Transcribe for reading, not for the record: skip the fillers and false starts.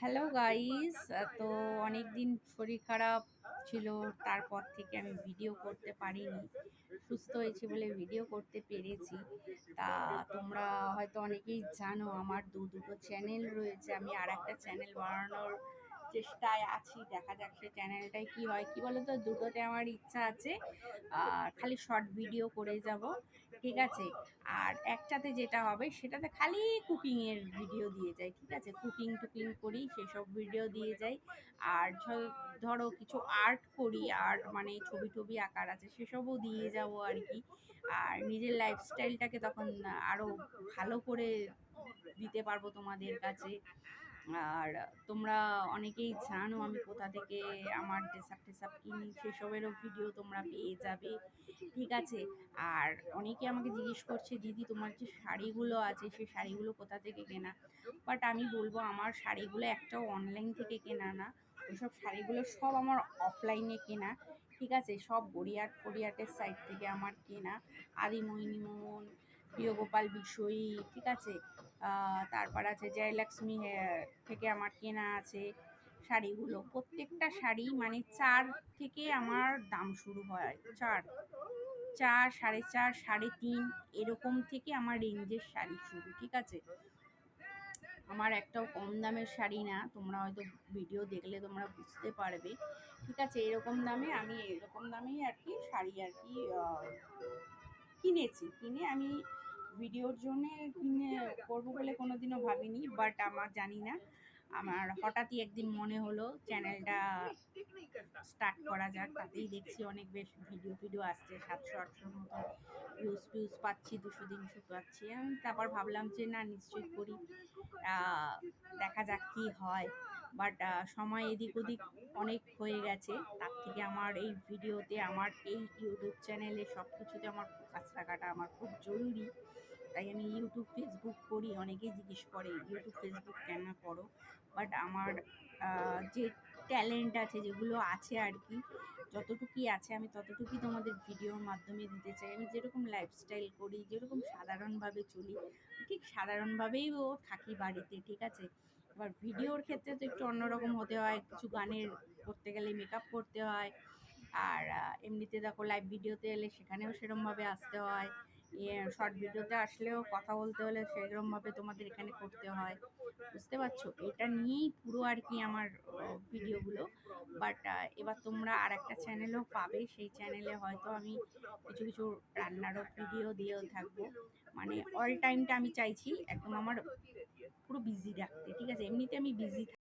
Hello guys, তো অনেক দিন শরীর খারাপ ছিল। তারপর থেকে আমি ভিডিও করতে পারিনি। সুস্থ হয়েছি বলে ভিডিও করতে পেরেছি। তা তোমরা হয়তো অনেকেই জানো আমার দুটো চ্যানেল রয়েছে। আমি আর একটা চ্যানেল বানানোর চেষ্টায় আছি। দেখা যাক সে চ্যানেলটায় কি হয়। কি বলতো, দুটোতে আমার ইচ্ছা আছে খালি শর্ট ভিডিও করে যাব, ঠিক আছে। আর একটাতে যেটা হবে সেটাতে খালি কুকিং এর ভিডিও দিয়ে যাই, ঠিক আছে। কুকিং টুকিং করি সেসব ভিডিও দিয়ে যাই। আর ধরো কিছু আর্ট করি, আর্ট মানে ছবি টবি আঁকার আছে সেসবও দিয়ে যাব আর কি। আর নিজের লাইফস্টাইলটাকে তখন আরো ভালো করে দিতে পারবো তোমাদের কাছে। আর তোমরা অনেকেই জানো আমি কোথা থেকে আমার ড্রেসআপ টেসআপ কিনি, সেসবেরও ভিডিও তোমরা পেয়ে যাবে, ঠিক আছে। আর অনেকে আমাকে জিজ্ঞেস করছে, দিদি তোমার যে শাড়িগুলো আছে সেই শাড়িগুলো কোথা থেকে কেনা। বাট আমি বলবো আমার শাড়িগুলো একটাও অনলাইন থেকে কেনা না। ওইসব শাড়িগুলো সব আমার অফলাইনে কেনা, ঠিক আছে। সব গড়িয়াটের সাইড থেকে আমার কেনা। আদিমোহিনী মোহন, প্রিয়গোপাল বিষয়ী, ঠিক আছে। তারপর আছে জয়লক্ষ্মী থেকে আমার কেনা আছে শাড়িগুলো। প্রত্যেকটা শাড়ি মানে 4 থেকে আমার দাম শুরু হয়। 4, 4, 4.5, 3.5 এরকম থেকে আমার রেঞ্জের শাড়ি শুরু, ঠিক আছে। আমার একটাও কম দামের শাড়ি না। তোমরা হয়তো ভিডিও দেখলে তোমরা বুঝতে পারবে, ঠিক আছে। এরকম দামেই আর কি শাড়ি আর কি কিনে আমি ভিডিওর জন্য কিনে করবো বলে কোনোদিনও ভাবিনি। বাট আমার জানি না, আমার হঠাৎই একদিন মনে হলো চ্যানেলটা স্টার্ট করা যাক। তাতেই দেখছি অনেক বেশ ভিডিও টিডিও আসছে, 700-800 মতো ভিউজ পাচ্ছি, 200-300 পাচ্ছি। আমি তারপর ভাবলাম যে না, নিশ্চয়ই করি, দেখা যাক কি হয়। বাট সময় এদিক ওদিক অনেক হয়ে গেছে। তার থেকে আমার এই ভিডিওতে, আমার এই ইউটিউব চ্যানেলে সব কিছুতে আমার ফোকাস রাখাটা আমার খুব জরুরি। তাই আমি ইউটিউব ফেসবুক করি। অনেকেই জিজ্ঞেস করে ইউটিউব ফেসবুক কেন করো। বাট আমার যে ট্যালেন্ট আছে, যেগুলো আছে আর কি, যতটুকুই আছে আমি ততটুকুই তোমাদের ভিডিওর মাধ্যমে দিতে চাই। আমি যেরকম লাইফস্টাইল করি, যেরকম সাধারণভাবে চলি, ঠিক সাধারণভাবেই থাকি বাড়িতে, ঠিক আছে। এবার ভিডিওর ক্ষেত্রে তো একটু অন্যরকম হতে হয়, কিছু গানের করতে গেলে মেকআপ করতে হয়। আর এমনিতে দেখো লাইভ ভিডিওতে এলে সেখানেও সেরমভাবে আসতে হয়। শর্ট ভিডিওতে আসলেও কথা বলতে হলে সেরমভাবে তোমাদের এখানে করতে হয়, বুঝতে পারছো। এটা নিয়েই পুরো আর কি আমার ভিডিওগুলো। বাট এবার তোমরা আর একটা চ্যানেলও পাবে, সেই চ্যানেলে হয়তো আমি কিছু কিছু রান্নারও ভিডিও দিয়েও থাকবো। মানে অল টাইমটা আমি চাইছি একদম আমার পুরো বিজি রাখতে, ঠিক আছে। এমনিতে আমি বিজি